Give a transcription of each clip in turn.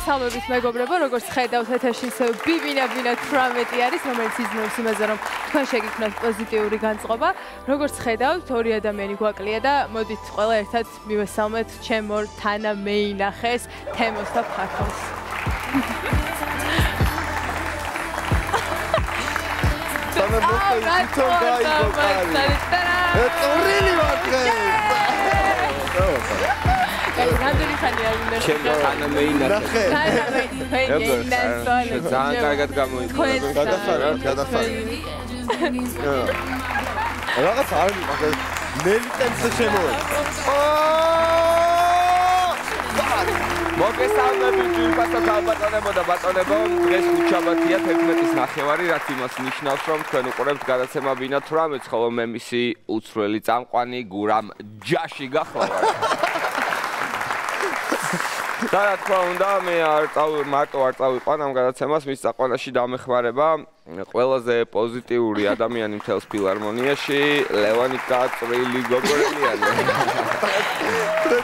მოგესალმებით მეგობრებო, როგორც ხედავთ ეთერში ბიბინა 18 არის, რომელიც იზნობს იმაზე, რომ თქვენ შეგიქმნათ პოზიტიური განწყობა. როგორც ხედავთ, ორი ადამიანი გვაკლია და მოდით ყველა ერთად მივესალმეთ ჩემ ორ თანამეინახეს, თემოს და ფაქოს. Რამდენი ხანი არ უნდა თანამეინახე. ძალიან კარგად გამოიყურეთ. გადასარევ. რაღაც არ მიყავს. ნელიტენს შემოვა. მოგესალმებით ჯულფასო ქალბატონებო და ბატონებო, დღეს უშაბათია 11:09, რაც იმას ნიშნავს, რომ თქვენ უყურებთ გადაცემა ბინა 18, ხოლო მე მისი უცვლელი წამყვანი გურამ ჯაში გახლავართ. და რა თქმა უნდა, მე მარტო არ წავიყვან ამ გადაცემას, მის წაყვანაში დამეხმარება ყველაზე პოზიტიური ადამიანი მთელს ფილარმონიაში, ლევანიკა წვრილი გოგორელიანი.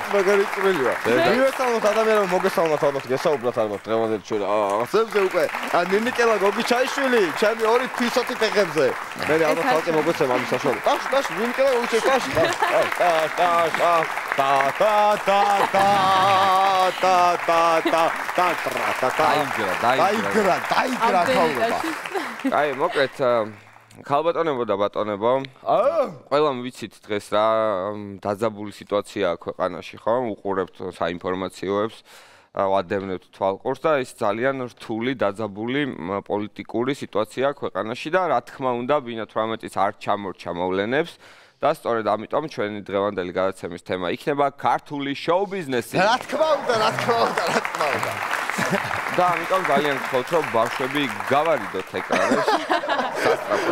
მაგარი წვრილია. მივესალმოთ ადამიანებო, მოგესალმოთ ალბათ გესაუბროთ ალბათ დღევანდელ ჩვენ რაღაცებზე უკვე. ნინიკელა გოგიჩაიშვილი, ჩემი ორი ფისოთი ფეხებზე. მე ალბათ ხალხი მოგეცემ ამის საშუალებით. ტაშ, ნინიკელა გოგიჩაიშვილი, დაიგრა ქაულობა. აი, მოკლედ ქალბატონებო და ბატონებო, ყველამ ვიცით დღეს რა დაძაბული სიტუაციაა ქვეყანაში, ხო? უყურებთ საინფორმაციოებს, ვადევნებთ თვალყურს და ის ძალიან რთული დაძაბული პოლიტიკური სიტუაციაა ქვეყანაში და რა თქმა უნდა, ბინა 18-ის არ ჩამორჩა მოვლენებს. და სწორედ ამიტომ ჩვენი დღევანდელი გადაცემის თემა იქნება ქართული შოუ-ბიზნესი. რა თქმა უნდა. და ამიტომ ძალიან გხოთ, რომ ბავშვები გავარიდოთ ეკრანებს.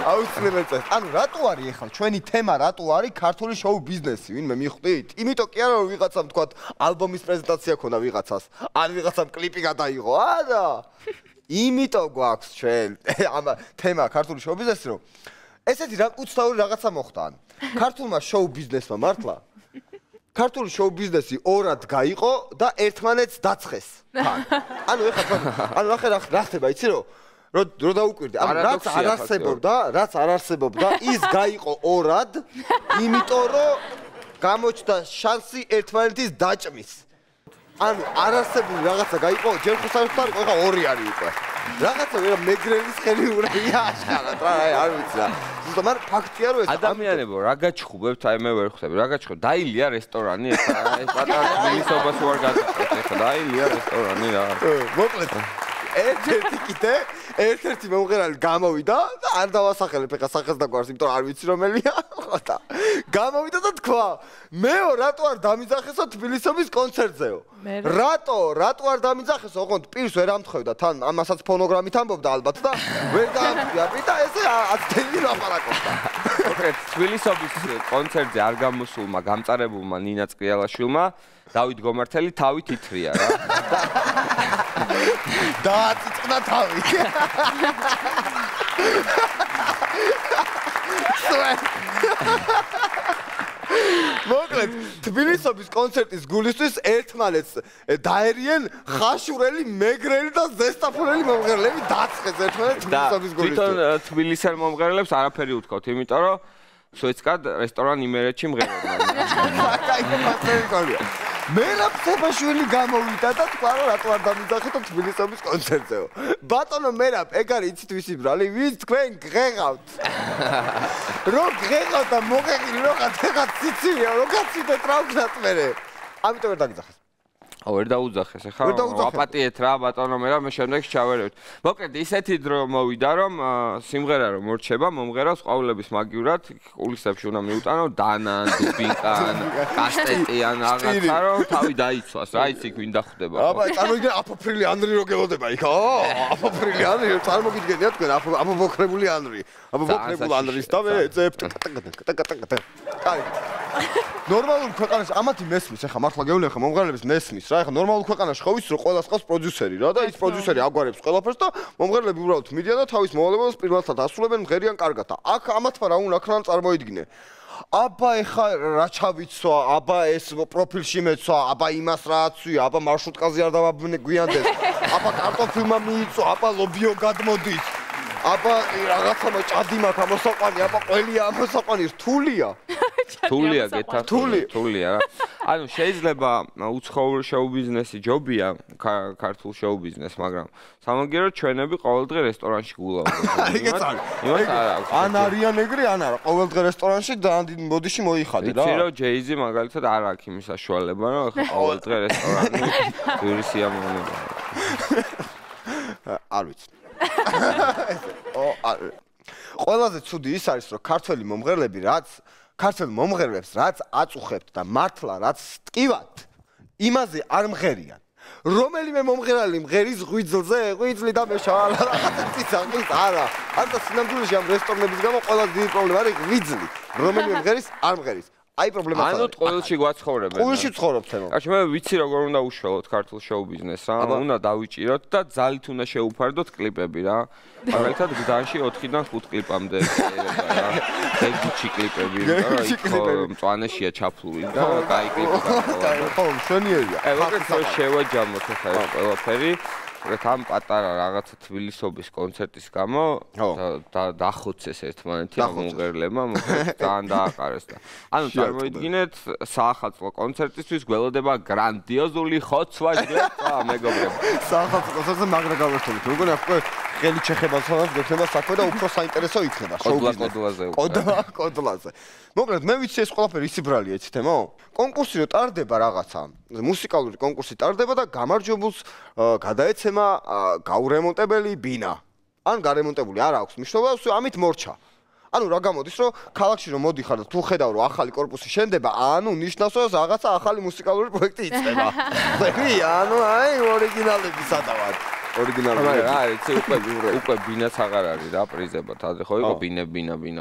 აუცილებლად წეს. ანუ რატო არის ახლა ჩვენი თემა რატო არის ქართული შოუ-ბიზნესი? ვინმე მიხვდით? იმიტომ კი არა რომ ვიღაცამ თქვა ალბომის პრეზენტაცია ქონდა ვიღაცას. ან ვიღაცამ კლიპი გადაიღო. არა. იმიტომ გვაქვს ჩვენ ამ თემა ქართული შოუ-ბიზნესი, რომ ესეთი უცნაური რაღაცა მოხდა. ქართულმა შოუ-ბიზნესმა მართლა ქართული შოუ-ბიზნესი ორად გაიყო და ერთმანეთს დაცხეს. ანუ ახლა რა ხდება, იცი რომ დაუკვირდი. ანუ რაც არ არსებობდა, ის გაიყო ორად, იმიტომ რომ გამოჩნდა შანსი ერთმანეთის დაჭმის. ანუ არარსებული რაღაცა გაიყო, ჯერ ხოსართ არ იყო, ახლა ორი არის უკვე. რაღაცა მეგრელის ხელი ურია აშკარად რა, არ ვიცი რა. მაგრამ ფაქტია რომ ეს ადამიანებო, რა გაჩხუბებთ, აი მე ვერ ხვდები, რა გაჩხუბ, დაილია რესტორანი ახლა, ეს პატარა თბილისობას უარ გაწყვეტ, ახლა დაილია რესტორანი რა. მოკლედ ერთ-ერთი მომღერალი გამოვიდა და არ დავასახელებ ახლა სახეს და გვარს, იმიტომ არ ვიცი რომელია, ხოთა. გამოვიდა და თქვა, მეო რატო არ დამიძახესო თბილისობის კონცერტზეო? რატო არ დამიძახესო? ოღონდ პირს ვერ ამთხოვდა თან, ამასაც ფონოგრამით ამბობდა ალბათ და ვერ დაამტვია და ესე 10 ლაპარაკობდა. მოკლედ თბილისობის კონცერტზე არ გამოსულმა გამწარებულმა ნინა წკრიალაშვილმა დავით გომართელი თავით ითრია რა. დააწიწნა თავი. მოკლედ თბილისობის კონცერტის გულისთვის ერთმანეთს დაერიან ხაშურელი, მეგრელი და ზესტაფონელი მომღერლები დაცხეს ერთმანეთს თბილისობის გულისთვის. თვითონ თბილისელ მომღერლებს არაფერი უთქვათ, იმიტომ რომ სუეცკად რესტორან იმერეთში მღერებდნენ. მერაბ სებაშვილი გამოვიდა და თქვა რომ რატო არ დამიძახეთო თბილისობის კონცერტზეო. ბატონო მერაბ, ეგ არის იცით ვისი ბრალი, ვის თქვენ გღეღავთ. რო გღეღავთ და მოგეღილი რაღაც ციცივია, რო გაციდეთ რა ვქნათ მერე. ამიტომ ვერ დაგიძახეს. ვერ დაუძახეს, ახლა ვაპატიეთ რა ბატონო მერაბ, მე შემდეგში ჩავერევთ. მოკლედ ისეთი დრო მოვიდა, რომ სიმღერა რომ მორჩება, მომღერავს ყვავილების მაგივრად, კულისებში უნდა მიუტანო დანან, დუბიკან, კასტეტიან რაღაცა, რომ თავი დაიცვას, რა იცი გვინ დახვდება. აბა, წარმოგიდგენ აფოფრილი ანრი რო გელოდება იქ, აფოფრილი ანრი, წარმოგიდგენია თქვენ აფოფოქრებული ანრი. აფოფოქრებული ანრის და მე ეწებ. აი. ნორმალურ ქვეყანაში ამათი მესმის, ახლა მართლა გეუბნები ხა მომღერლების მესმის რა, ახლა ნორმალურ ქვეყანაში ხო ვიცი რომ ყველას ყავს პროდიუსერი რა და ის პროდიუსერი აგვარებს ყველაფერს და მომღერლები უბრალოდ მიდიან და თავის მოვალეობას პირველად ასრულებენ, მღერიან კარგად და აქ ამათმა რა უნდა ქნან წარმოიდგინე. აბა ეხა რა ჩავიცვა, აბა ეს პროფილში მეცვა, აბა იმას რა აცვია, აბა მარშრუტკაზე არ დავაგვიანდეს. აბა კარტოფილმა მიიწვა, აბა ლობიო გადმოდის. აბა რაღაცამა ჭადი მაქვს ამოსაყვანი, აბა ყველია ამოსაყვანი, რთულია. თულია გეთართულია რა. ანუ შეიძლება უცხოურ შოუ-ბიზნესი ჯობია, ქართულ შოუ-ბიზნესს, მაგრამ სამაგიეროდ ჩვენები ყოველდღე რესტორანში გულავდებით. იმას არ აქვს. ან არიან ეგრე, ან არა. ყოველდღე რესტორანში ძალიან დიდი მოდიში მოიხადე რა. იცი რომ ჯეიზი მაგალითად არ აქვს იმის საშუალება, რომ ყოველდღე რესტორანი ძვირი სიამოვნებაა. არ ვიცი. ყველაზე ცუდი ის არის, რომ ქართველი მომღერლები ქართველ მომღერლებს რაც აწუხებთ და მართლა რაც ტკივათ, იმაზე არ მღერიან. რომელიმე მომღერალი მღერის ღვიძლზე, ღვიძლი და მეშალა რაღაცის აღის არა. ანდა სინამდვილეში ამ რესტორნების გამო ყველაზე დიდი პრობლემა არის ღვიძლი. რომელიმე მღერის არ მღერის. აი პრობლემა არის. ანუ ყოველში გვაცხოვრებენ. ყოველში ცხოვრობთ ემო. კაცო მე ვიცი როგორ უნდა უშველოთ ქართულ შოუ-ბიზნესს რა. უნდა დავიჭიროთ და ძალით უნდა შეუფარდოთ კლიპები რა. მაგალითად გზაში 4-დან 5 კლიპამდე შეიძლება რა. ეგუჩი კლიპები რა. მწვანეშია ჩაფლული და კაი კლიპი გაყოლა. ხო, მშვენიერია. ეგრეთ შევაჯამოთ ახლა ეს ყველაფერი. ამ პატარა რაღაცა თბილისობის კონცერტის გამო და დახოცეს ერთმანეთი მომღერლებმა, ძალიან დააყარეს და. ანუ წარმოიდგინეთ საახალწლო კონცერტისთვის გველოდება გრანდიოზული ხოცვა გლეხა მეგობრებო. საახალწლო კონცერტზე მაგრა გავერთობთ. როგორ ახლა ხელი ჩეხებასთან გექნება საქმე და უფრო საინტერესო იქნება შოუ-ბიზნესზე. კოდლაზე. მოკლედ მე ვიცი ეს ყველაფერი ისიბრალია იცით ემო? კონკურსი რო ტარდება რაღაცა, მუსიკალური კონკურსი ტარდება და გამარჯვებულს გადაეცემა გაურემონტებელი ბინა. ან გარემონტებული არ აქვს მნიშვნელობა, ამით მორჩა. ანუ რა გამოდის, რომ ქალაქში რომ მოდიხარ და თუ ხედავ რომ ახალი კორპუსი შენდება, ანუ ნიშნავს რომ რაღაცა ახალი მუსიკალური პროექტი იწყება. ხვდები? ანუ აი ორიგინალები სადავად. ორიგინალური რა არის უკვე ბინაც აღარ არის რა პრიზებად ადრე ხო იყო ბინა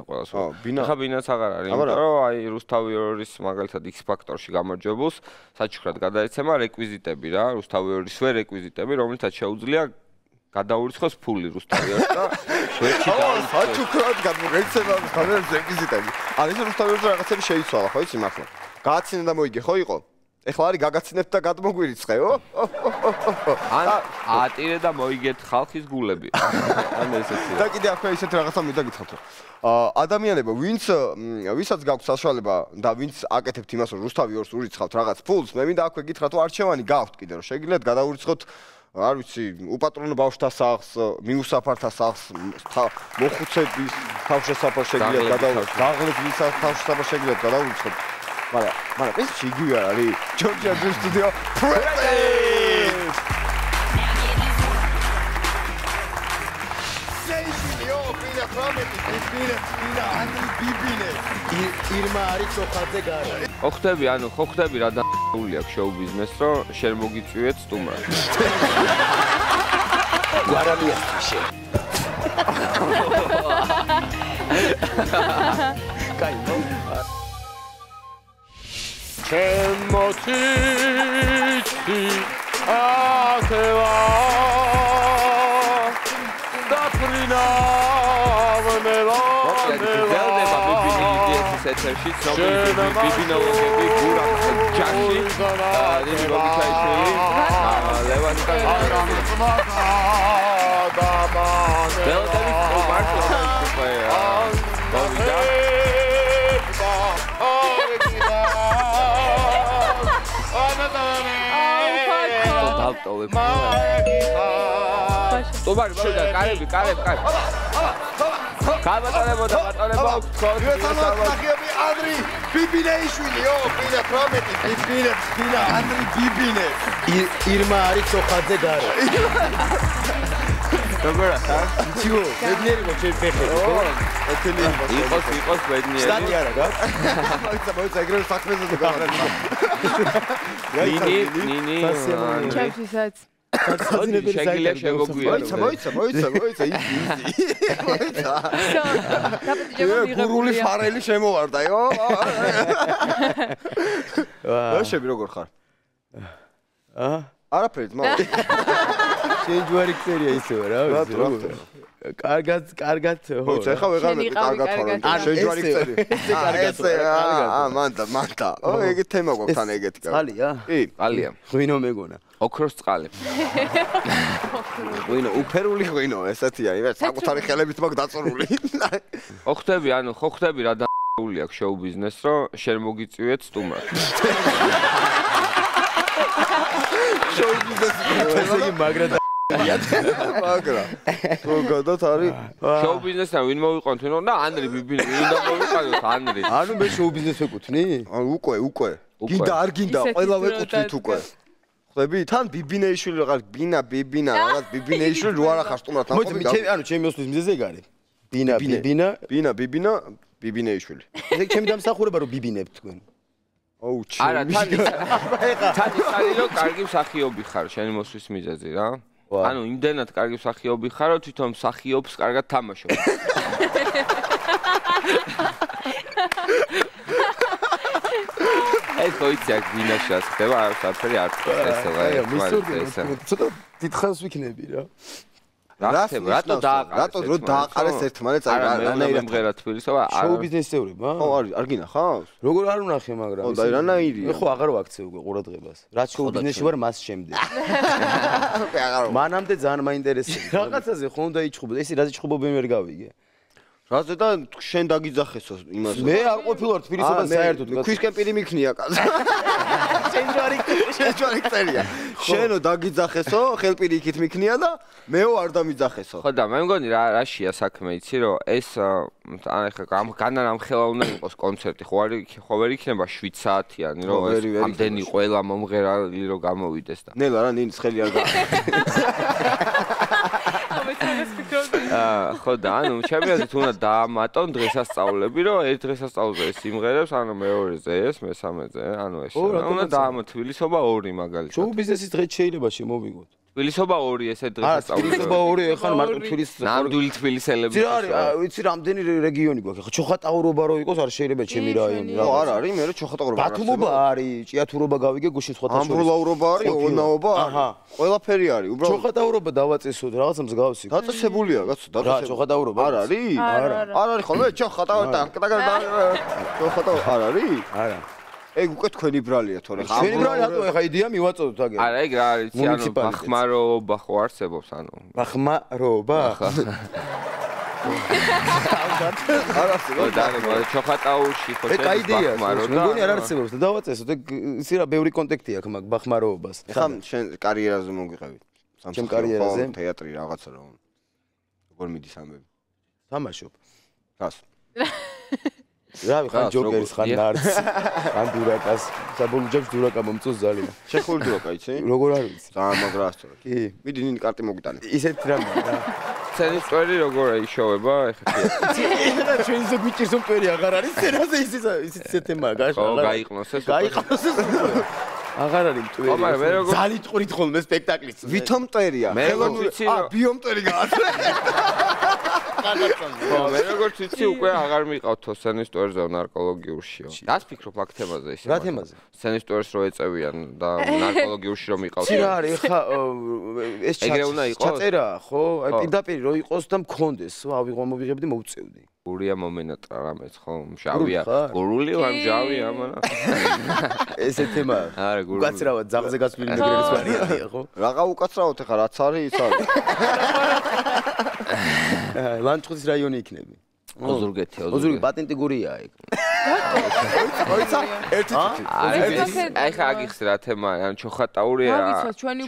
ყველას ხა ბინაც აღარ არის იმიტომ რომ აი რუსთავი ორის მაგალითად X Factor-ში გამარჯვებულს საჩუქრად გადაეცემა რეკვიზიტები რა რუსთავი ორისვე რეკვიზიტები რომელთაც შეუძლია გადაურიცხოს ფული რუსთავი ორს და ვერჩი საჩუქრად გადმოეცემა რეკვიზიტები არის რუსთავი ორს რაღაცები შეიცვალა ხო იცი მართლა გააცინე და მოიგე ხო იყო ეხლა არის გაგაცინებთ და გადმოგვირიცხეო? ან ატირე და მოიგეთ ხალხის გულები. ან ესეთი. და კიდე აქვე ისეთ რაღაცა მინდა გითხრათ. ადამიანებო, ვისაც გაქვთ საშუალება და ვინც აკეთებთ იმას, რომ რუსთავი ორს ურიცხავთ რაღაც ფულს, მე მინდა აქვე გითხრათ, რომ არჩევანი გაქვთ კიდე, რომ შეგიძლიათ გადაურიცხოთ არ ვიცი, უპატრონო ბავშვთა სახლს, მიუსაფართა სახლს, მოხუცების თავშესაფარს შეგიძლიათ გადაურიცხოთ. დაღლების თავშესაფარს შეგიძლიათ გადაურიცხოთ. მაგრამ ეს იგივე არ არის. ჯორჯია დრო სტუდიო. სეიშილიო, პირა პრომეტი, პირა ანდრი ბიბინე. ირმა არის სოხაძე გარა. ხო ხვდები რა დაული აქვს შოუ-ბიზნესს, რომ შენ მოგიწვიეთ სტუმრად. გვარამია შენ. კაი, Emotici ateva da prinavneva Zelda bibini ეთერში ცნობილი ბიბინოლოგები გურამ ჯაში დიდი გოგიჩაიშვილი ლევან კაზაკი Zelda-ის მარტო სუპერია გავიდა Tobari, კარები. Გამატარებო და მატარებო. ნახიები ანდრი ბიბინეიშვილიო, პირა პრომეტი, ბიბინე, ანდრი ბიბინე. ირმა არის სოხაძე გარა. როგორა ხა? იციო, ბედნიერი მოჩერ ფეხები. იყოს ბედნიერი. სტატი არა გა? მოიცა ეგრევე საქმეზე და გამარჯვება. ნინი. ჩემთვისაც შეგიძლია შემოგვიარო. მოიცა, ისი. დაპატიჟება გურული ფარელი შემოვარდაიო. ვაშები როგორ ხარ? არაფერი, მოდი. შენ ჯვარი წერია ისევე რა ვიცი როგორ კარგად ხო ეხა ვეღარ მეტი კარგად ხარ შენ ჯვარი წერი მანდა ეგეთი თემა გვაქვს თან ეგეთი წყალია კი ყალია ღვინო მეგონა ოქროს წყალი ღვინო უფერული ღვინო ესეთია იმას საკუთარი ხელებით მაგ დაწურული ხო ხვდები რა დაული აქვს შოუ ბიზნესს რომ შენ მოგიწვიეთ სტუმრად შოუ ბიზნესი მაგრა თუ გადათ არის შოუ ბიზნესთან ვინ მოვიყვანთ ვინ და ანრი ბიბინი ვინ და მოვიყვანოთ ანრი ანუ მე შოუ ბიზნესს ვეკუთვნი უკვე გინდა არ გინდა ყველა ვეკუთვნით უკვე ხვდები თან ბიბინეიშვილი რაღაც ბიბინა რაღაც ბიბინეიშვილი რო არ ახარ სტუმრად მოდი ანუ ჩემი მოსვლის მიზეზი ეგ არის ბიბინა ბიბინეიშვილი ეგ ჩემი დამსახურება რომ ბიბინებ თქვენ აუ არა თან არის რომ კარგი მსახიობი ხარ შენი მოსვლის მიზეზი რა ანუ იმდენად კარგი მსახიობი ხარ რომ თვითონ მსახიობს კარგად თამაშობ ეს ხოიცი აქ ბინაში რაც ხდება არ საფერი არ ხდება ცოტა დიდხანს ვიქნები რა რა ხდება რატო დააყარეს ერთმანეთს რანაირად მღერა თბილისობა შოუ ბიზნესის წევრება ხო არ გინახავს როგორ არ უნახე მაგრამ ხო და რანაირია ხო აღარ ვაქცევ უკვე ყურადღებას რაც შოუ ბიზნესში ვარ მას შემდეგ მანამდე ძალიან მაინტერესებდა რაღაცაზე ხო უნდა იჩხუბო ეს რაზე ჩხუბობენ ვერ გავიგე რაზე და შენ დაგიძახესო იმას მე არ ყოფილვარ თბილისიდან საერთოდ ქვისკენ პირი მიქნია კაცი შენ ჯვარი წერია შენო დაგიძახესო ხელპირი იქით მიქნია და მეო არ დამიძახესო ხო და მე მგონი რაშია საქმე იცი რომ ეს ან ეხა განან ამ ხელა უნდა იყოს კონცერტი ხო ვერ იქნება 7 საათიანი რომ ამდენი ყველა მომღერალი რომ გამოვიდეს და ნელა რა ნინის ხელი არ გა ხო და ანუ ჩემი აზრით უნდა დაამატონ დღესასწაულები რომ ერთ დღესასწაულზე ეს იმღერებს ანუ მეორეზე ეს მესამეზე ანუ ეს უნდა დაამატო თბილისობა 2 მაგალითად შოუ ბიზნესის დღე შეიძლება შემოვიგოთ თბილისობა 2 ესე დღესასწაულზე თბილისობა 2 ეხლა მარტო თბილისს ნამდვილი თბილისელები ძი არის ვიცი რამდენი რეგიონი გვაქვს ეხლა ჩოხატაურობა რო იყოს არ შეიძლება ჩემი რაიონი რა არ არის მე რა ჩოხატაურობა ბათუმობა არის ჭიათურობა გავიგე გუშინ სხვათა შორის ამბროლაურობა არის ონაობა აჰა ყველაფერი არის უბრალოდ ჩოხატაურობა დავაწესოთ რაღაცა მსგავსი დაწესებულია კაცო რა ჩოხატაურობა არ არის არ არის ხოლმე ჩოხატაურობა არ არის არა ეგ უკვე თქვენი ბრალია თორე ჩვენი brალი რატო ეხა იდეა მივაწოდოთ აგერ არა ეგ რა არის ანუ ბახმაროობა ხო არსებობს ანუ ბახმაროობა არა და ჩოხატაურში ხო ეგ იდეა მეგონი არ არსებობს და დავაწესოთ ეგ ისი რა ბევრი კონტექტი აქვს მაგ ბახმაროობას ეხა შენ კარიერაზე მოგვიყევით ჩემ კარიერაზე თეატრი რაღაცა რა როგორ მიდის ამბები თამაშობ რას რავი ხან ჯოკერის ხან ნარც ხან დურაკას საბოლოო ჯამში დურაკა მომწონს ძალიან შეხული დურაკა იცი როგორ არ ვიცი ძალიან მაგრა ასწორე კი მიდი ნინი კარტი მოგვიტანე ისეთ რამე რა სცენის წვერი როგორ აიშოვება ეხლა ეხლა ჩვენ ისე გვიჭირს რომ წვერი აღარ არის სცენაზე ისე თემაა გაშა ხო გაიყნოს ეს აღარ არის წვერი ხო მაგრამ მე როგორ ძალით ყურით ხოლმე სპექტაკლის ვითომ მტერია მე როგორ ვიცი რომ ბიომტერი გააცრე ხო მე როგორც ვიცი უკვე აღარ მიყავთ სცენის წვერზე ნარკოლოგიურშიო რას ფიქრობ აქ თემაზე ისე რა თემაზე სცენის წვერს რო ეწევიან და ნარკოლოგიურში რომ იყავთ ცი რა არის ხა ეს ჩაწერა ხო აი პირდაპირ რო იყოს და მქონდეს ავიღო მოვიღებდი მოვწევდი გურია მომენატრა რამეც ხო მშავია გურული ვარ მშავია მარა ესე თემა არა გურული უკაცრავად ძაღლზე გასვლილი მეგრელის ვარიანტია ხო რაღა უკაცრავად ხა რაც არის ის არის ლანჩხუთის რაიონი იქნები ოზურგეთი ოზურგი პატენტი გურია ეგ ოიცა ერთი აი ხა აგიხს რა თემა ან ჩოხატაური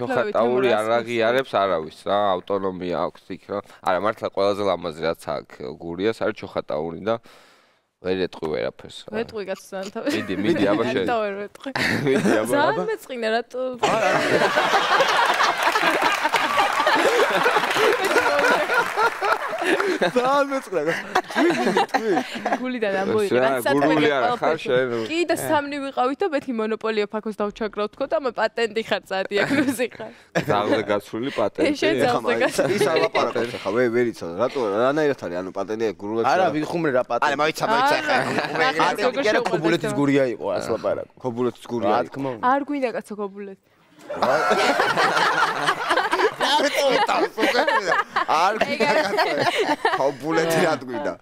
ჩოხატაური არ აღიარებს არავის რა ავტონომია აქვს იქ რა არა მართლა ყველაზე ლამაზი რაც აქვს გურიას არის ჩოხატაური და ვერ ეტყვი ვერაფერს ვეტყვი კაცთან თავი მიდი აბა შენ და ვერ ვეტყვი მიდი აბა ძალიან მეწყინა რატო ძალიან მეწყრა გულიდან ამოიღე რაც გურული არა ხარ შენ კი და სამნი ვიყავით და მეთქი მონოპოლია ფაქოს დავჩაგრავ თქო და მე პატენტი ხარ სადიაგნოზი ხარ ძაღლზე გასული პატენტი ის ალაპარაკობს ხა ვერ იცოდა რატო რანაირად არის ანუ პატენტი გურულებს არა ვიხუმრე რა პატენტი არა მოიცა ხა პატენტი კი არა ქობულეთის გურია იყო ასე ლაპარაკო ქობულეთის გურია რა თქმა უნდა არ გვინდა კაცო ქობულეთ არ ხობულეთი რა თქვიდა.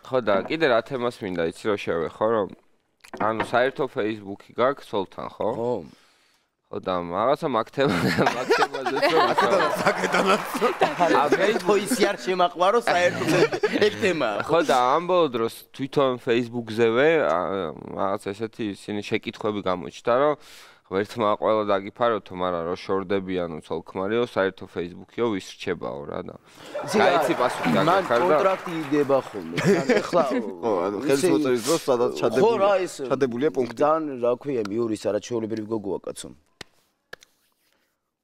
ხო და კიდე რა თემას მინდა იცი რომ შევეხო რომ ანუ საერთო Facebook-ი გაქვს სოლთან ხო? ხო. ხო და რაღაცა მაგთემაზე რომ საკეთანაც. Facebook ისი არ შემაყვარო საერთო ეგ თემაა. ხო და ამ ბოლო დროს თვითონ Facebook-ზევე რაღაც ესეთი ისინი შეკითხვები გამოჩნდა რომ ერთმა ყველა დაგიფაროთო, მაგრამ რო შორდებიანო ცოლქმარიო, საერთო Facebook-იო ვის რჩებაო რა და. გაიცი πასუხი მან დაგიხარ და კონტრაქტი იდება ხოლმე. ეხლა ხო, ანუ ხელისმოწერის დროს სადაც ჩადებულია პუნქტი. ძალიან რა ქვია, მიურის არაჩვეულებრივი გოგოა კაცო.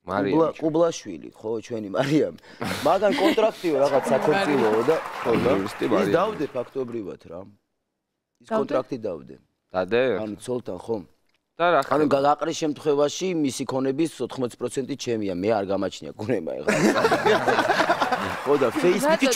მარიამ კუბლაშვილი, ხო, ჩვენი მარიამ. მაგან კონტრაქტიო რაღაც საქორწილოო და ხო და იურისტი ის მარიამ. დავდე ფაქტობრივად რა. ის კონტრაქტი დავდე. დადე? ანუ ცოლთან ხო? და რა ანუ ხდება? გაყრის შემთხვევაში მისი ქონების 80% ჩემია, მე არ გამაჩნია ქონება ეხლა. ხო და Facebook-ი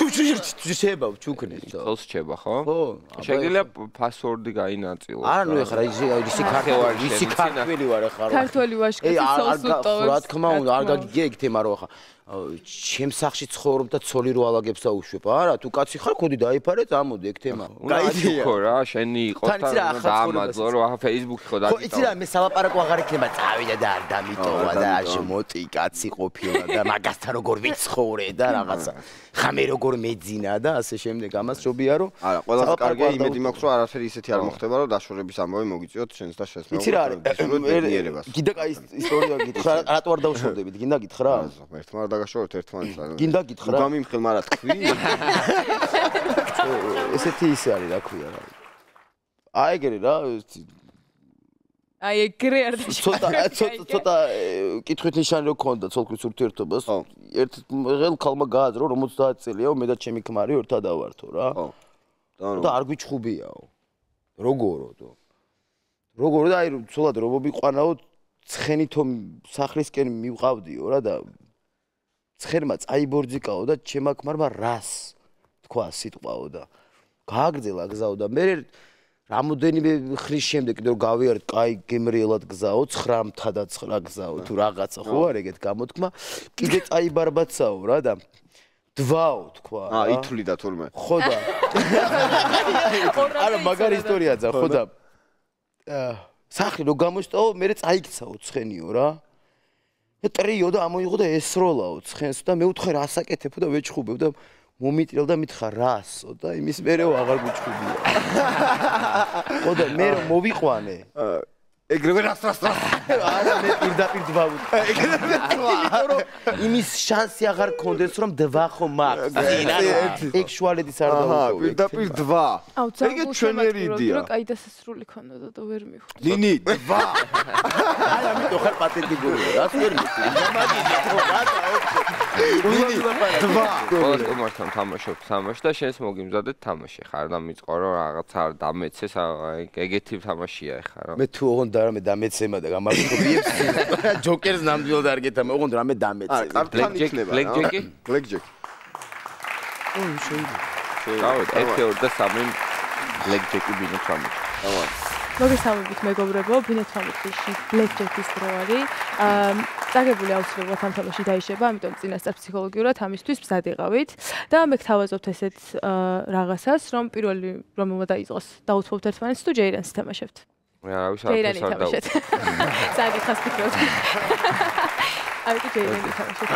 ჩუჩება, ჩუქნე. ხელს რჩება ხო? ხო. შეგიძლია პასვორდი გაინაწილო. ანუ ეხლა ისი ქართველი ვარ ეხლა. ქართველი ვაშკაცი სოლს უტოვებს. რა თქმა უნდა, არ გაგიგია ეგ თემა რო ახლა. ჩემს სახში ცხოვრობ და ცოლი რო ალაგებს და უშვებ. არა, თუ კაცი ხარ, ხოდი დაიფარე, წამოდი ეგ თემა. გაიდია ხო რა, შენი იყო და დაამაძლო რომ ახლა Facebook-ი ხო ხო, იცი რა, მე სალაპარაკო აღარ ექნება, წავიდა და არ დამიტოვა და შემოტი კაცი ყოფილა და მაგასთან როგორ ვიცხოვრე და რაღაცა. ხამე როგორ მეძინა და ასე შემდეგ. ამას შობია რომ არა, ყველაზე კარგია იმედი მაქვს რომ არაფერი ისეთი არ მოხდება რომ დაშორების ამბავი მოგიწიოთ შენს და შენს იცი რა არის? გინდა კაი ისტორია გითხრა, რატო არ დავშორდებით? გინდა გითხრა? ერთმა არ დაგაშოროთ ერთმანეთს. გინდა გითხრა? გამიმხილ მარა თქვი. ესეთი ისე არის, რა ქვია რა. აი ეგრე რა, აი ეგრე არ ცოტა კითხვით ნიშანი რო ქონდა ცოლქვის ურთიერთობას. ერთ ღელ ქალმა გააძრო 50 წელიაო, მე და ჩემი ქმარი ერთად ავართო რა. და არ გვიჩხუბიაო. როგორო და აი ცოლად რო მოვიყვანაო, ცხენითო სახლისკენ მივყავდიო რა და ცხერმა წაიბორძიკაო და ჩემა ქმარმა რას თქვა სიტყვაო და გააგრძელა გზაო და მე რამოდენიმე ხრის შემდეგ კიდევ გავიარეთ, კაი გემრიელად გზაო, 9-მთა და 9 გზაო თუ რაღაცა ხო არ ეგეთ გამოთქმა, კიდე წაიბარბაცაო რა და დვაო თქვა. ითვლიდა თურმე. ხო და არა მაგარი ისტორიაა ძა, ხო და სახლი რო გამოშტაო, მე წაიქცაო ცხენიო რა. და ტრიო და ამოიღო და ესროლაო ცხენს და მე უთხრე რასაკეთებ და ვეჩხუბებ და მომიტრილ და მითხრა რასო და იმის მერეო აღარ გვიჩხუბია. ხო და მე რომ მოვიყვანე. ეგრევე რას. არა მე პირდაპირ დვავუთხე. იმიტომ რომ იმის შანსი აღარ კონდეს რომ დვა ხო მაქვს. ეგ შუალედის არ დავუშვებ. პირდაპირ დვა. ეგეთ ჩვენერი იდეა. რომ კაი დასასრული ქონოდა და ვერ მიხვდა. ნინი დვა. არა ამიტომ ხარ პატენტიგურია. რაც ვერ მიწი. მაგიდი ხო გადა ოკეი. ნინი დვა. ყველას კომართან თამაშობ თამაში და შენს მოგიმზადეთ თამაში ხარ და მიწყო რომ რაღაცა არ დამეცეს ეგეთი თამაშია ხა რა. მე თუ ოღონდ რამე დამეცემა და გამარჯვებს ჯოკერს ნამდვილად არ გეთამა ოღონდ რამე დამეცე ბლეკჯეკი შეიძლება 1 და 3 ბლეკჯეკი ბინეთ თამაში მოგესალმებით მეგობრებო, ბინეთ თამაშში ბლეკჯეკის დრო არის. წაგებული აუცილებლად ამ თამაში დაიშება, ამიტომ წინასწარ ფსიქოლოგიურად ამისთვის მზადიყავით და მე გთავაზობთ ესეთ რაღაცას, რომ პირველი რომელმა დაიწყოს დაუთმობთ ერთმანეთს თუ ჯეირანს თამაშებთ. მე არავის არ თამაშობ. საკითხს ფიქრობ. აი ჯეირანი თამაშობ.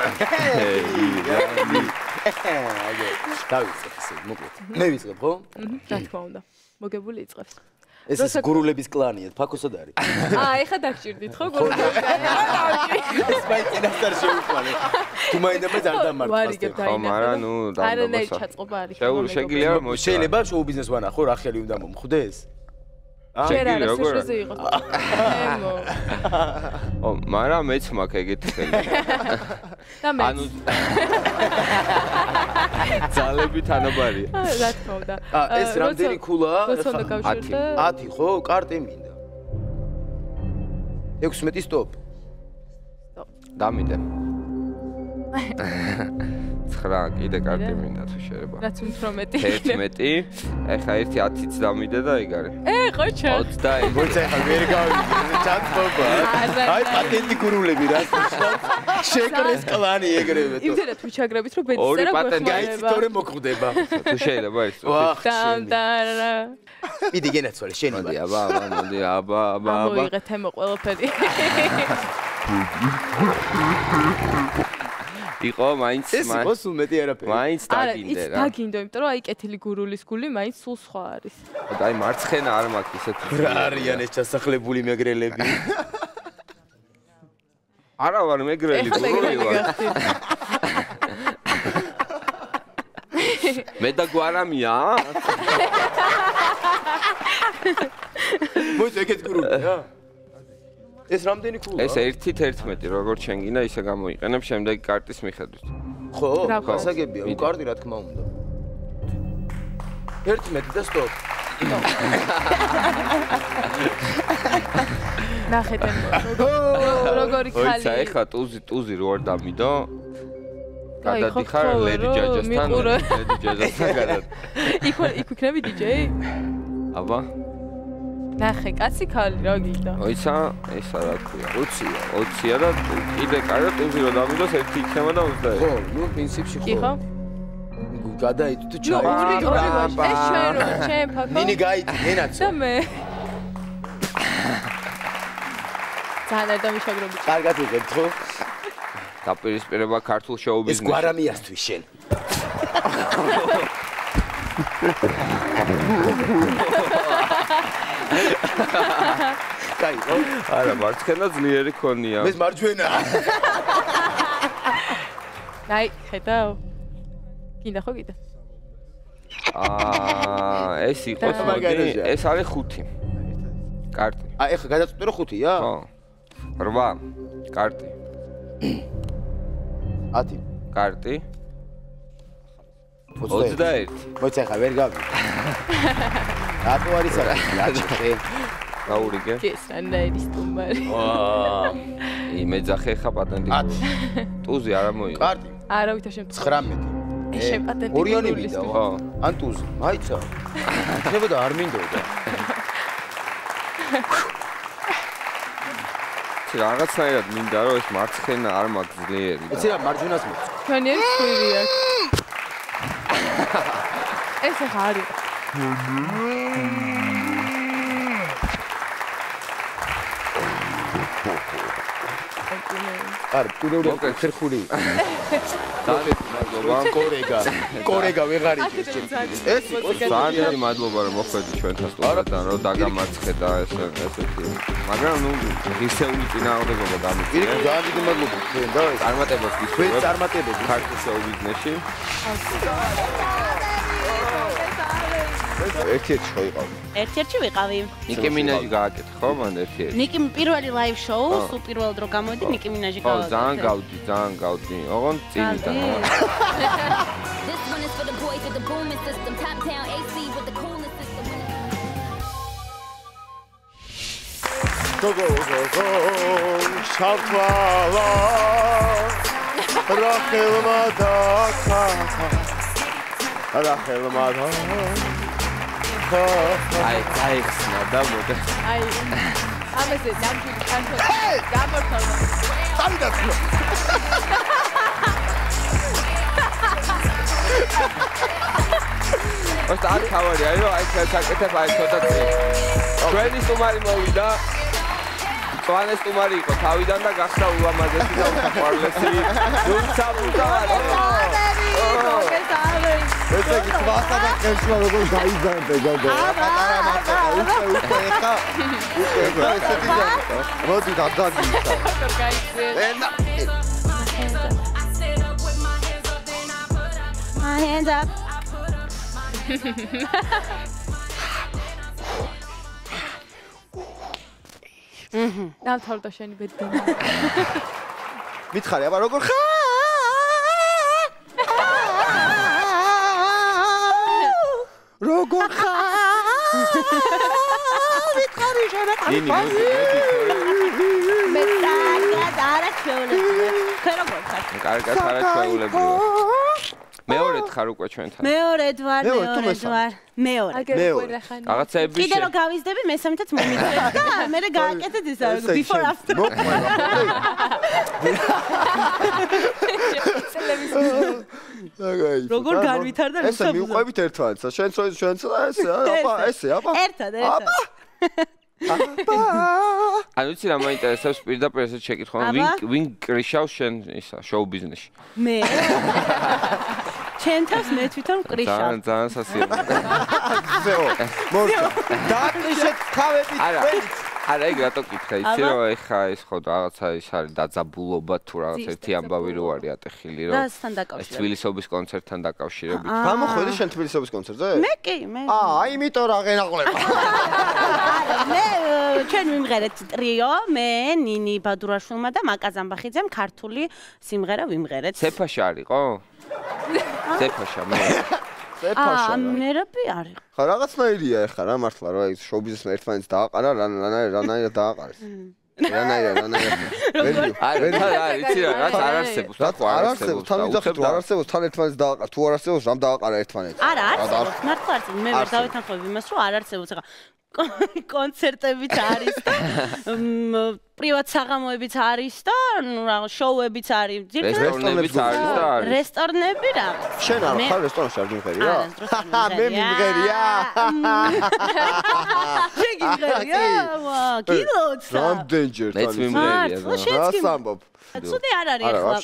დავიწყებ ესე, მოკლედ. მე ვიწყებ, ხო? რა თქმა უნდა. მოგებული იწყებს. ეს გურულების კლანია, ფაქოსად არის. ეხა დაგჭირდით ხო გურულები? ეს მაინცინასტარ შეუყვანე. თუ მაინდება არ დამარცხოს. ხო, მაგრამ ნუ არანაირი ჩაწყობა არის. შეგიძლია რომ შეიძლება შოუ ბიზნეს ვანახო, რა ხელი უნდა მომხვდეს? შეიძლება სუშოზე იყოს. ო, მაგრამ მეც მაქვს ეგეთი ხელი. და მე. ანუ ძალები თანაბარია. რა თქმა უნდა. ეს რამდენი ქულაა? 10 ხო? კარტი მინდა. 16 სტოპ. დამიდე. 9 კიდე კარტი მინდა თუ შეიძლება. რაც უფრო მეტი. 11. ეხა 1-10-იც დამიდე და ეგ არის. ყოჩა. 21. მოიცა ხა ვერ გავიგე ჩანცობა. აი პატენტი გურულები რა. შეკრეს კლანი ეგრევე. იმდენად ვიჩაგრებით რომ ბედის ორი წერა პატენტი გაიცი თორე მოხვდება. თუ შეიძლება ის. დამდარა. მიდი გენაცვალე შენი მოდი აბა. მოიღე თემო ყველაფერი. იყო მაინც ეს იყო სულ მეტი არაფერი. მაინც დაგინდე რა. დაგინდო, იმიტომ რომ აი კეთილი გურულის გული მაინც სულ სხვა არის. აი მარცხენა არ მაქვს ისეთ. რა არიან ეს ჩასახლებული მეგრელები? არა ვარ მეგრელი გურული ვარ. მე და გვარამია? მოიცა ეგეთ გურულია? ეს რამდენი ქულა? ეს 1-11 როგორც შენ გინდა ისე გამოიყენებ შემდეგი კარტის მიხედვით. ხო, გასაგებია, უკარდი რა თქმა უნდა. 11 და სტოპ. ნახეთ როგორი ხალი. ოიცა ეხა ტუზი რო არ დამიდო. გადადიხარ ლედი ჯაჯასთან. ლედი ჯაჯასთან გადად. იქ იქნები დიჯეი? აბა. ნახე, კაცი ხალი რა გინდა? ოიცა, ესა რა ქვია? 20-ია და კიდე კარგად ტუზი რო დამიდოს 1 იქნება და 21. ხო, ნუ პრინციპში ხო. კი ხო? გადაიდო თუ ეს ჩაი. ჩვენ რო ჩემ ფაქო. ნინი გაიდი, ენაცო. და მე. ძალიან არ დამიშაგრობი. კარგად ვიღებთ ხო? დაპირისპირება ქართულ შოუ ეს ბიზნესში. გვარამიასთვის შენ. კაი, ხო? არა, მარცხენა ძლიერი ქონია. მე მარჯვენა. აი, ხედავ. გინდა ხო კიდე? ეს იყოს მოდი, ეს არის 5. კარტი. აი, ეხლა გადაწყვეტე რომ 5-ია? ხო. 8 კარტი. 10 კარტი. 21. მოიცა ხა ვერ გავი. რატო არის არა? რაჭე. გაურიგე. კესანაირი სტუმარი. მეძახე ხა პატენტი. 10. ტუზი არ მოიღე. კარტი. არავითარ შემთხვევაში. 19. ეს შენ პატენტი. ორიანი მიდა, ხო. ან ტუზი. მაიცა. ხებოდა არ მინდოდა. რაღაცნაირად მინდა რომ ეს მარცხენა არ მაქვს ძლიერი და იცი რა მარჯვენას მოწ. ჩვენი ეს ხვირი აქვს. ეს ახ არის. არ პირველი ხერხული. ძალიან მადლობა. კორეგა ვეღარ იქეს ჩემ. ეს იყო ძალიან მადლობა რომ მოხვედი ჩვენთან სტუდიიდან რომ დაგამარცხე და ესეთი. მაგრამ ნუ ისეული წინააღმდეგობა დამიწია. ძალიან დიდი მადლობა თქვენ და წარმატებას თქვენ გისურვებთ წარმატებები ქართულ შოუ ბიზნესში. ერთ-ერთი შეიყავ. ერთ-ერთი ვიყავი. ნიკი მინაჟი გააკეთე ხო მან ერთ-ერთი? ნიკი პირველი ლაივ შოუ, სულ პირველად რო გამოვიდი, ნიკი მინაჟი ხო, გავაკეთე. ძალიან გავდი. ოღონდ წინიდან. This one is for the boys with the booming system, top down AC with the coolest system. გოგო შავთვალა რახელმა დაკათა რახელმა აი, გაიხსნა და მოდა. აი, ამაზე დამჭირი კანტო. გამორთავდა. წავიდა თქო ოს არ ხავარი, აი რომ აი საკეთებ აი ცოტათი. ჩვენი სტუმარი მოვიდა. წვანე სტუმარი იყო თავიდან და გახდა ულამაზესი და უსაყვარლესი. თუმცა ბუზავარი. ესე იგი თვალსა და ხელშუა როგორ გაიზარდე გოგო. პატარა მარტო უკვე ეხა ესეთი და მოდი დაგაგიცა. როგორ გაიწვიე? ენა My hands up. დამთავრდა შენი ბედი. მითხარი, აბა როგორ ხარ? როგორ ხარ? მითხარი შენ ნინი მოდი. მე კარგად არაჩვეულებია. ხე როგორ ხარ? კარგად არაჩვეულებია. მეორედ ხარ უკვე ჩვენთან. მეორედ ვარ. მეორე. რაღაცეები კიდე რომ გავიზდები, მესამეთაც მომიწევს და მე გააკეთეთ ისა before after. როგორ განვითარდა ეს მიუყვებით ერთმანეთს შენც ესე ერთად ანუ იცი რა მაინტერესებს პირდაპირ ესეთ შეკითხვა ვინ კრიშავს შენ ისა შოუ ბიზნესში მე ჩემთვის მე თვითონ კრიშავ ძალიან სასიამოვნო დააკლიშეთ თავები არა ეგ რატო კითხე იცი რომ ეხა ეს ხო რაღაცა ის არის დაძაბულობა თუ რაღაც ერთი ამბავი რო არის ატეხილი რომ რასთან დაკავშირებით თბილისობის კონცერტთან დაკავშირებით გამოხვედი შენ თბილისობის კონცერტზე მე კი მე იმიტომ რა ღენაღლება მე ჩვენ ვიმღერეთ ტრიო მე ნინი ბადურაშვილმა და მაკა ზამბახიძემ ქართული სიმღერა ვიმღერეთ ცეფაშა არისო ცეფაშა მე მერაბი არის ხა რაღაცნაირია ეხლა რა მართლა რა ის შოუ ბიზნესმა ერთმანეთს დააყარა რანაირად დააყარეს რანაირად არა იცი რა რაც არ არსებობს არ არსებობს თან ვიძახით რა არ არსებობს თან ერთმანეთს დააყარა თუ არ არსებობს რამ დააყარა ერთმანეთს არა არსებობს მართლა არსებობს მე ვერ დავეთანხმები იმას რომ არ არსებობს ეხლა კონცერტებიც არის და პრივატ საღამოებიც არის და შოუებიც არის რესტორნებიც არის და არის რესტორნები რა შენ არ ხარ რესტორნში არ გიმღერია მე მიმღერია შენ გიმღერია გილოცა რამდენჯერ მეც მიმღერია რა სამბობ ცუდი არ არის ახლა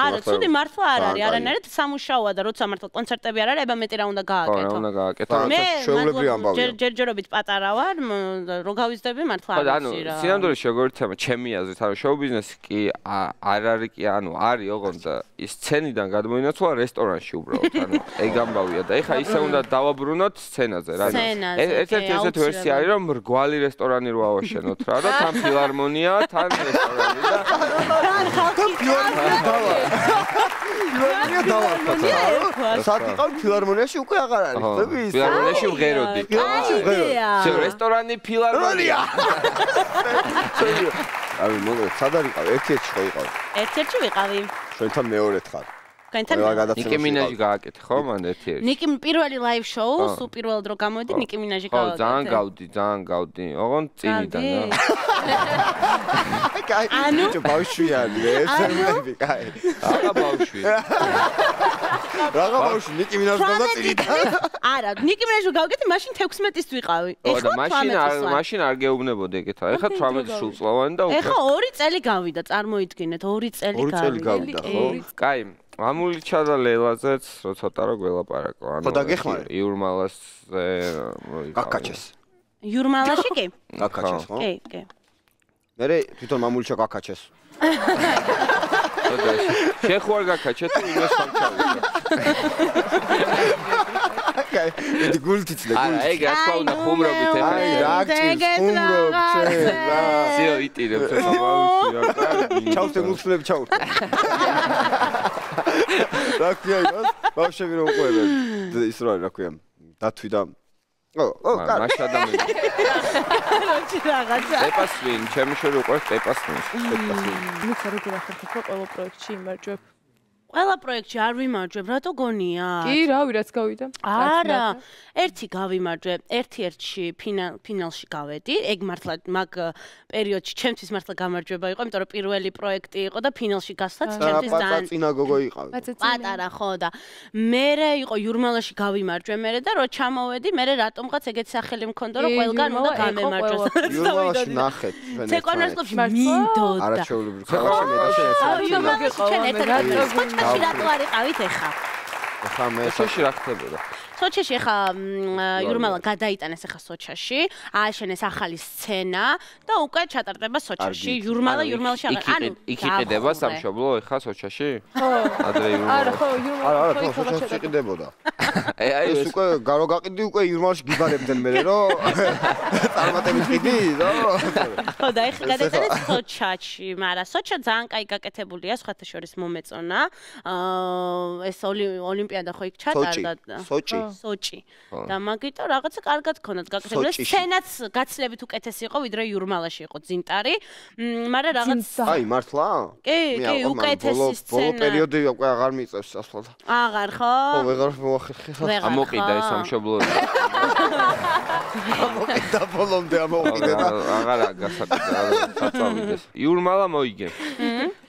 არა ცუდი მართლა არ არის არანაირად სამუშაოა და როცა მართლა კონცერტები არ არის ება მეტი რა უნდა გააკეთო მე შეულებრივი ამბავია ჯერჯერობით პატარა ვარ რო გავიზდები მართლა არ არის რა სინამდვილეში როგორ თემა ჩემი აზრით ანუ შოუ ბიზნესი კი არ არის კი ანუ არის ოღონდ ის სცენიდან გადმოინაცვლა რესტორანში უბრალოდ ანუ ეგ ამბავია და ეხა ისე უნდა დავაბრუნოთ სცენაზე რა ერთ-ერთი ესეთი ვერსია არის რომ მრგვალი რესტორანი რო ავაშენოთ რა და თან ფილარმონია თან რესტორანი და სათიყავ ფილარმონიაში უკვე აღარ არის ხდები ის ფილარმონიაში ვღეროდი შენ რესტორანი ფილარმონია აი მოგე სად არიყავ ერთ-ერთში ხო იყავ ერთ-ერთში ვიყავი ჩვენთან მეორედ ხარ ნიკი მინაჟი გააკეთე ხო მან ერთ-ერთი ნიკი პირველი live show სულ პირველად რო გამოვიდი ნიკი მინაჟი გააკეთე ძალიან გავდი ოღონდ წინიდან კაი ანუ ბავშვია ესები კაი რაღა ბავშვი რაღა ბავშვი ნიკი მინაჟი და წინიდან არა ნიკი მინაჟი გავაკეთე მაშინ 16-ის ვიყავი ეხლა მაშინ არ გეუბნებოდი ეგეთა ეხლა 18 სულწლოვანი და ეხლა 2 წელი გავიდა წარმოიდგინეთ 2 წელი გავიდა ხო კაი მამულიჩა და ლელაზეც რო ცოტა რო გველაპარაკო ანუ ხო დაგეხმარე იურმალასზე გაკაჩეს იურმალაში კი გაკაჩეს ხო კი მე თვითონ მამულიჩა გაკაჩეს შეხوار გაკაჩე თუ იმას სამჩავი კაი ეს გულთიც და არა ეგ რა თქმა უნდა ხუმრობით ეხა რა გჭირს ხუმრობ შენ რა ზიო იტირებს ეხა ბავშვი რა ჩავთე გულთლები ჩავთე რა ქვია იმას ბავშვები რომ უყვებენ ის რა ქვია დათვი და მაშ ადამიანი როჩი რაღაცა პეპასვინ ჩემი შორი უყვარს პეპასვინ მიცი როგორ ახერხებ რომ ყველა პროექტში იმარჯვებ ყველა პროექტში არ ვიმარჯვებ, რატო გონია? კი, რავი, რაც გავიდა. არა, ერთი გავიმარჯვე, ერთ-ერთში ფინალში გავედი. ეგ მართლა მაგ პერიოდში ჩემთვის მართლა გამარჯვება იყო, იმიტომ რომ პირველი პროექტი იყო და ფინალში გასვლაც ჩემთვის ძალიან წინა გოგო იყავი. პატარა ხო და მერე იყო იურმალაში გავიმარჯვე მერე და რო ჩამოვედი, მერე რატომღაც ეგეთ სახელი მქონდა, რომ ყველგან უნდა გამემარჯვოს. იურმალაში ნახეთ. ცეკვანერსკლუბში მინდოდა. არაჩვეულებრივი ქალაქში მე და შენ სოჩში რატო არ იყავით ეხა? ეხა მე სოჩში რა ხდებოდა? სოჩში ეხა იურმალა გადაიტანეს ეხა სოჩაში, ააშენეს ახალი სცენა და უკვე ჩატარდება სოჩაში. იურმალაში ანუ იქ იყიდება სამშობლო ეხა სოჩაში? ხო. ადრე იურმალა. არა, ხო, იურმალა. არა, ხო, სოჩაში იყიდებოდა. აი ეს უკვე გარო გაყიდი უკვე იურმალაში გიბარებდნენ მე რომ წარმატებით ყიდი, რა? ხო და ეხა გადაიტანეს სოჩაში, მაგრამ სოჩა ძალიან კაი გაკეთებულია, სხვათა შორის მომეწონა. ეს ოლიმპიადა ხო იქ ჩატარდა? სოჩი. სოჭი. და მაგიტომ რაღაცა კარგად ქონდათ გაკეთებული. სცენაც გაცილებით უკეთესი იყო, ვიდრე იურმალაში იყო ძინტარი. მაგრამ რაღაც აი, მართლა? კი, უკეთესი სცენა. ბოლო პერიოდი უკვე აღარ მიწევს სასვლად. აღარ ხო? ხო, ვეღარ მოახერხე. ამოყიდა ეს სამშობლოები. ამოყიდა ბოლომდე ამოყიდა და აღარა გასაწავიდეს. იურმალა მოიგე.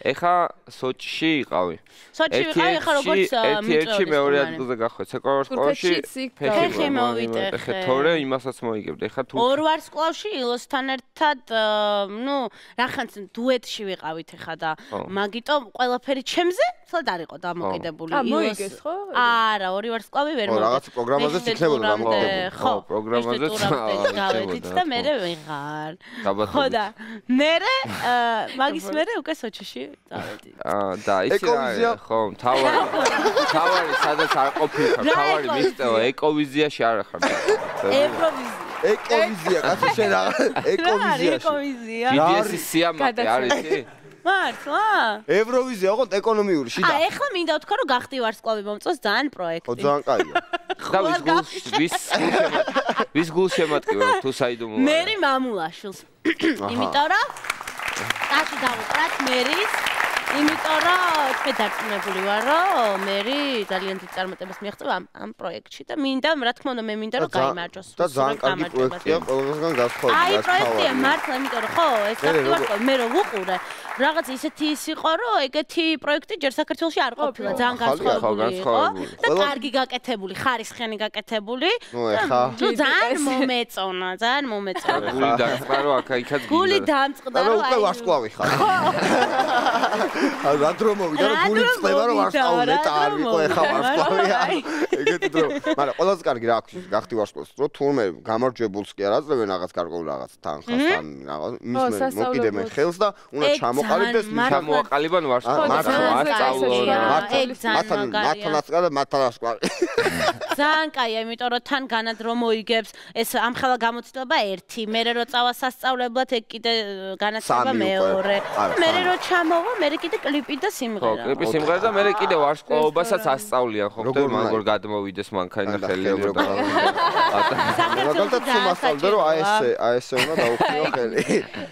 ეხა სოჭში იყავი. სოჭში ვიყავი, ეხა როგორც ერთ-ერთი მეორე ადგილზე გახვეც. ეკონომიკაში ფეხი მოვიტეხე. ეხა თორე იმასაც მოიგებდი. ეხა თუ ორ ვარსკვლავში ილოსთან ერთად, რახანც დუეტში ვიყავით ეხა და მაგიტომ ყველაფერი ჩემზე სულად არ იყო დამოკიდებული. მოიგეს ხო? არა, ორი ვარსკვლავი ვერ მოვიდა. რაღაც პროგრამაზეც იქნებოდა დამოკიდებული. ხო, პროგრამაზეც გავედით და მე ვეღარ. ხო და მე მაგის მე უკვე სოჭში წავედი. და იცი რა ხო, თავარი სადაც არ ყოფილიყარ, თავარი მისწევა ეკოვიზიაში არ ახარ. ევროვიზია. ეკოვიზია, კაცო შენ რა? ეკოვიზიაში. ეკოვიზია. GDS-ის სიამაყე არის ისი? მართლა? ევროვიზია ოღონდ ეკონომიური შიდა. ეხლა მინდა ვთქვა რომ გახდი ვარსკვლავი მომწონს ძალიან პროექტი. ხო, ძალიან კაია. და ვის გულშემატკივარ თუ საიდუმლო. მერი მამულაშვილს. იმიტომ რომ კაცი დავუყრათ მერის იმიტომ რომ მე დარწმუნებული ვარ რომ მერი ძალიან დიდ წარმატებას მიაღწევა ამ პროექტში და მინდა რა თქმა უნდა მე მინდა რომ გაიმარჯვოს და ძალიან კარგი პროექტია ყველგან გასხოვილი აი პროექტია მართლა იმიტომ რომ ხო ეს გახდა მე რომ ვუყურე რაღაც ისეთი ის იყო რომ ეგეთი პროექტი ჯერ საქართველოში არ ყოფილა ძალიან განსხვავებული იყო და კარგი გაკეთებული ხარისხიანი გაკეთებული ძალიან მომეწონა გული დამწყდა რომ აქა-იქაც გული დამწყდა რომ უკვე ვარსკვლავი ხარ რა დრო მოვიდა რომ გული წდება რომ ვარსკვლავი და არ ვიყო ეხა ვარსკვლავია ეგეთი დრო მაგრამ ყველაზე კარგი რა აქვს გახდი ვარსკვლავს რომ თურმე გამარჯვებულს კი არ აძლევენ რაღაც კარგულ რაღაც თანხას ან რაღაც მის მოკიდებენ ხელს და უნდა ჩამოყალიბდეს ჩამოაყალიბან ვარსკვლავს მათანაც ძალიან კაია იმიტომ რომ თან განად რომ მოიგებს ეს ამხელა გამოცდილება ერთი მერე რო წავა სასწავლებლად ეგ კიდე განათლება მეორე მერე რო ჩამოვა მერე კიდე კლიპი და სიმღერა ხო კლიპი სიმღერა და მერე კიდე ვარსკვლავობასაც ასწავლიან ხო ხდება მაგ როგორ გადმოვიდეს მანქანა ხელი როგორ მაგალითად სუმასწავლდა რომ აი ესე უნდა დაუხიო ხელი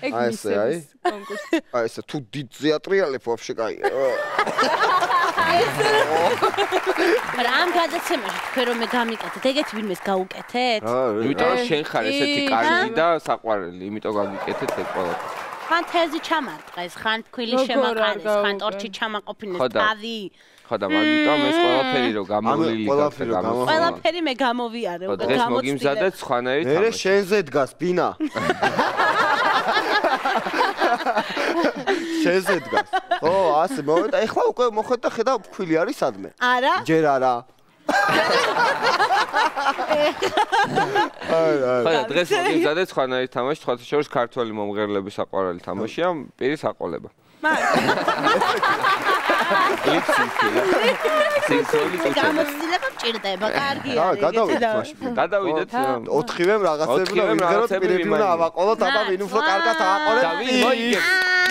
აი ესე აი ესე თუ დიდზე ატრიალებ ვაფშე კაია რამ გადაცემაში თქვენ რომ მე გამიკეთეთ ეგეთი ვინმეს გაუკეთეთ იმიტომ რომ შენ ხარ ესეთი კარგი და საყვარელი იმიტომ გამიკეთეთ ეგ ყველაფერი ხან თეზი ჩამარტყეს ხან თქვილი შემაყარეს ხან ტორჩი ჩამაყოფინეს თავი ხო და მაგიტომ ეს ყველაფერი რომ გამოვლილი ყველაფერი მე გამოვიარე უკვე დღეს მოგიმზადეთ სხვანაირი თამაში მე შენზე დგას ბინა შენზე დგას ო ასე მოვიდა ეხლა უკვე მოხეთ და ხედავ ფქვილი არის სადმე არა ჯერ არა ხო დღეს მოგიმზადეთ სხვანაირი თამაში თქვათ შორის ქართველი მომღერლების საყვარელი თამაშია პირის აყოლება გამოცდილება მჭირდება, კარგია. გადავიდეთ. 4-ვე რაღაცები და ვიღეროთ პირები უნდა ავაყოლოთ, აბა ვინ უფრო კარგად ააყოლებს. და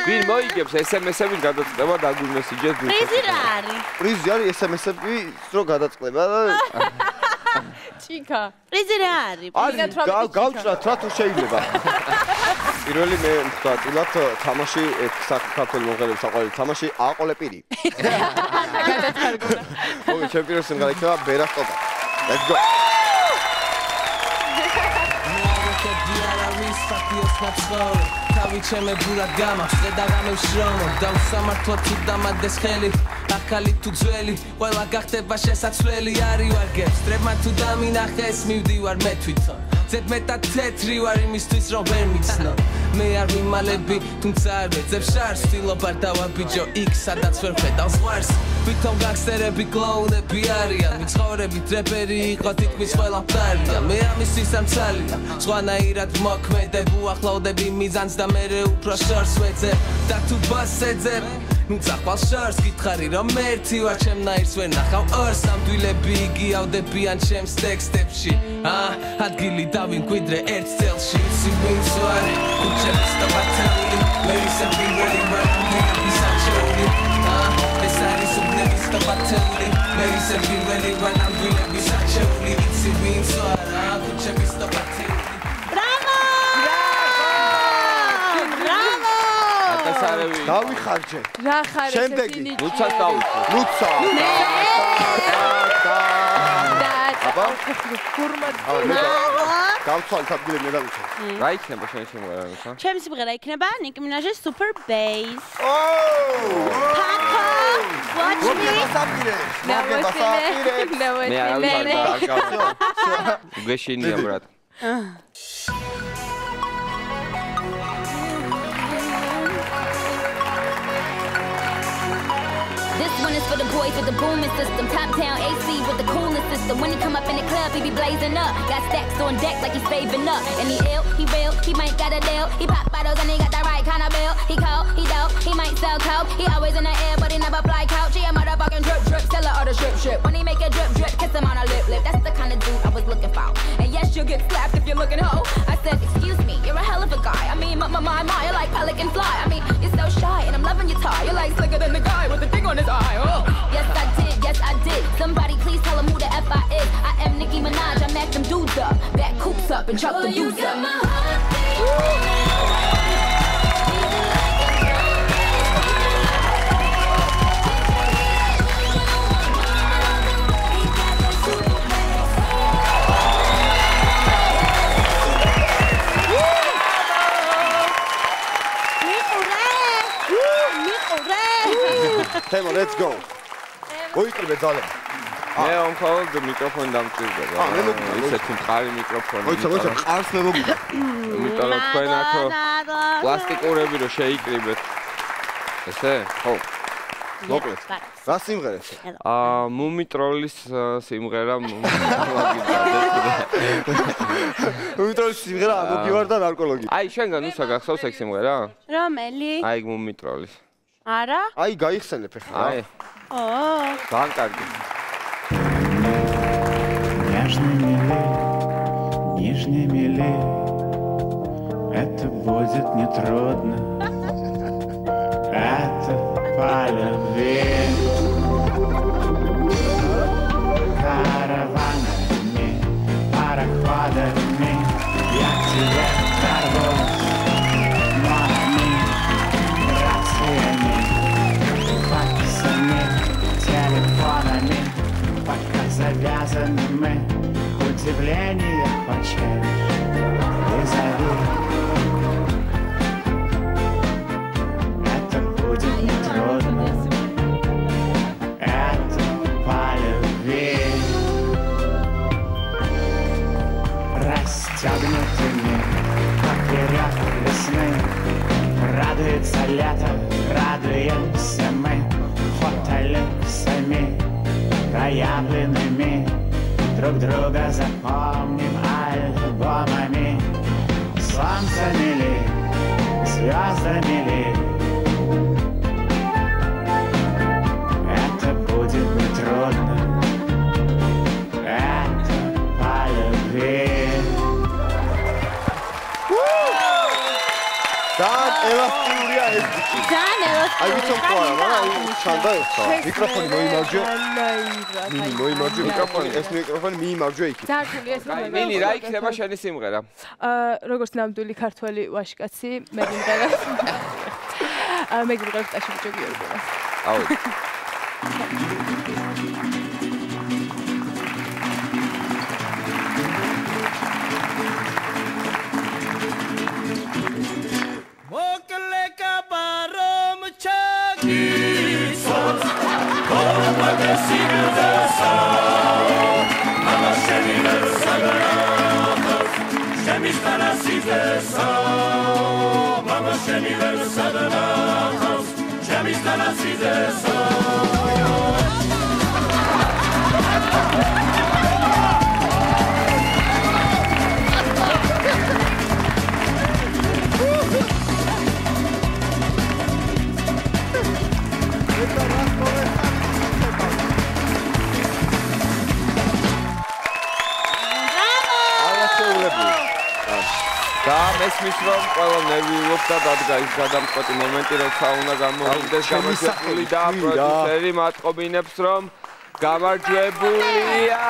ვინ მოიგებს SMS-ების გადაწყდება და გულმესიჯებს. პრიზი რა არის? პრიზი არის SMS-ები, რო გადაწყდება და ჭიქა. პრიზი რა არის? გავჭრათ რა თუ შეიძლება. პირველი მე ვთქვა, თილად თამაში საქართველოს მომღერლების საყვარელი თამაში აყოლე პირი. გადაწყარგულა. მოგე ჩემპიონი სიმღერა იქნება ბერას ტოპა. Let's go. თავიჩემებურად გამახსნე და გამევშრომო დავსამართლო თუ დამადეს ხელი ახალი თუ ძველი ყველა გახდება შესაძლებელი არის ვარგებს ტრებმა თუ დამინახეს მივდივარ მე თვითონ ზედ მეტად თეთრი ვარ იმისთვის რომ ვერ მიცნო მე არ მიმალები თუმცა არ მეძებ შარს ვთილობარ დავაბიჯო იქ სადაც ვერ ხედავს ზღვარს ვითომ განგსტერები კლოუნები არიან მიცხოვრებით რეპერი იყო თითქმის ყველა ფარია მე ამისთვის ამცალია სხვანაირად მოქმედებ უახლოვდები მიზანს და მერე უფრო შორს ვეძებ და თუ ბასეძებ ნუ წახვალ შორს გითხარი რომ ერთი ვარ ჩემნაირს ვერ ნახავ ორს ამდვილები იგიავდებიან ჩემს ტექსტებში ადგილი დავინკვიდრე ერთ წელში იცი ვინც ვარ უჩერს და ბათეული მე ისები ველი ვარ ამბილები საჩეული ეს არის უბნების და ბათეული მე ისები ველი ვარ ამბილები საჩეული ვინც არა ქუჩების სტოპათი დავიხარჯე. რა ხარ შემდეგი. ლუცას დავიხო. ლუცა. აბა ფორმატ. გავცვალთ ადგილები მე დავიცვა. რა იქნება შენი სიმღერა ლუცა? ჩემი სიმღერა იქნება Nicki Minaj's Super Bass. Watch me. მე არ ვარ. გეშინია ბრატ. This one is for the boys with the booming system. Top down AC with the coolest system. When he come up in the club, he be blazing up. Got stacks on deck like he's saving up. And he ill, he real, he might got a deal. He pop bottles and he got the right kind of bill. He cold, he dope, he might sell coke. He always in the air, but he never fly couch. He a motherfucking drip drip, seller or the strip. When he make a drip drip, kiss him on a lip lip. That's the kind of dude I was looking for. And yes, you'll get slapped if you're looking hoe. I said, excuse me, you're a hell of a guy. I mean, my, you're like pelican fly. I mean, you're so shy and I'm loving your tie. You're like slicker than the guy with the thing on his eye. Oh. Yes, I did. Somebody please tell him who the F I is. I am Nicki Minaj. I mack them dudes up, back coops up and chuck the dudes up. Come on, let's go. მოიწრებე ძალები. მე მხოლოდ მიკროფონი დამჭირდება. ისეთი მყარი მიკროფონი. მოიცა, ყარს მე მოგიდა. იმიტომ რომ თქვენ აქ პლასტიკურები რო შეიკრიბეთ. ესე? ხო. მოკლედ. რა სიმღერა? მუმიტროლის სიმღერა მუმიტროლის სიმღერა მოგივარდა ნარკოლოგი. აი, შენგან უსა გახსოვს ეგ სიმღერა? რომელი? აი, მუმიტროლის. არა? აი, გაიხსენებ ახლა. აი. Банкарги. Нежными ли, это будет нетрудно. Это по любви. Караванами, пароходами я к тебе торгуюсь. Морями, рациями, факсами, телефонами, пока завязаны мы. Удивление хочешь и зови. Это будет нетрудно. Это по любви. Расстегнутыми поперек весны радуется лето, радуемся мы фотолюксами проявленными. Друг друга запомним альбомами. Солнцами ли, звездами ли. Это будет нетрудно. Это по любви. ძალიან ელასტიურია ეს ბიჭი. ძალიან ელასტიური. აი ვიცი ხო, მაგრამ ჩანდა ეხლა. მიკროფონი მოიმარჯვე. მინი მოიმარჯვე მიკროფონი, ეს მიკროფონი მიიმარჯვე იქით. ძართული ეს რომ მინი რა იქნება შენი სიმღერა? როგორც ნამდვილი ქართველი ვაშკაცი, მე ვიმღერებ. მე ვიმღერებ ტაში ბიჭო გიორგოს. აუ. და მესმის რომ ყველა ნერვიულობს და დადგა ის გადამწყვეტი მომენტი როცა უნდა გამოვიდეს გამოსული და პროდიუსერი მატყობინებს რომ გამარჯვებულია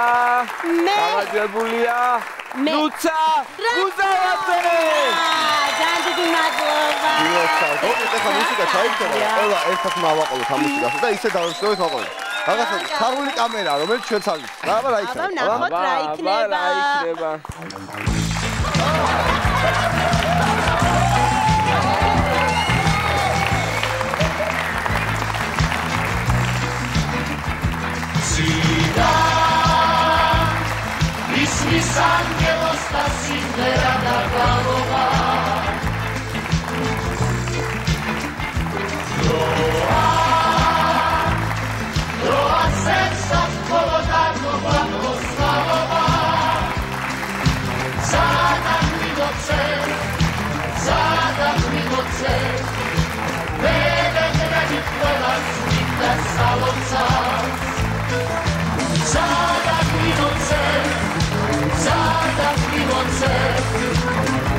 ლუცა გუზავაძე ძალიან დიდი მადლობა ეხლა მუსიკა ჩაიწერა ყველა ერთად მოვაყოლოთ ამ მუსიკას და ისე დავშოვეთ ვაყოლოთ რაღაცა თარული კამერა რომელიც ჩვენც არის აბა რა იქნება ნახოთ რა იქნება Mis ángelos τα σύνδερα τα καλοβά Τρώα σέξα κολοτάτο πάνω στα λοβά Ζάτα χρυγοτσέ Βέλε τρέχει πολλά σμίτα σαλότσά Ζάτα χρυγοτσέ Zada frivoce,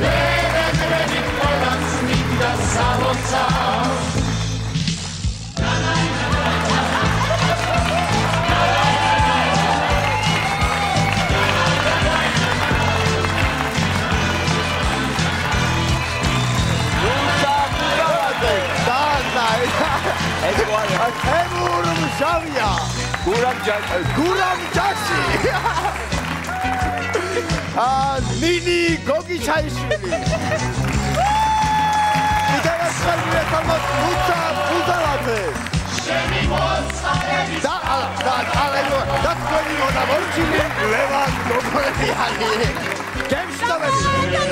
deve trebi koja smita savoca. Guram Jashi. ნინი გოგი ჩაიშვილი. იდეას ხალხია თამას ლუცა გუზავაძე. შენი მოსწავლე და თქვენი მონა მორჩილი ლევან გოგოები არის. გემშტაბები.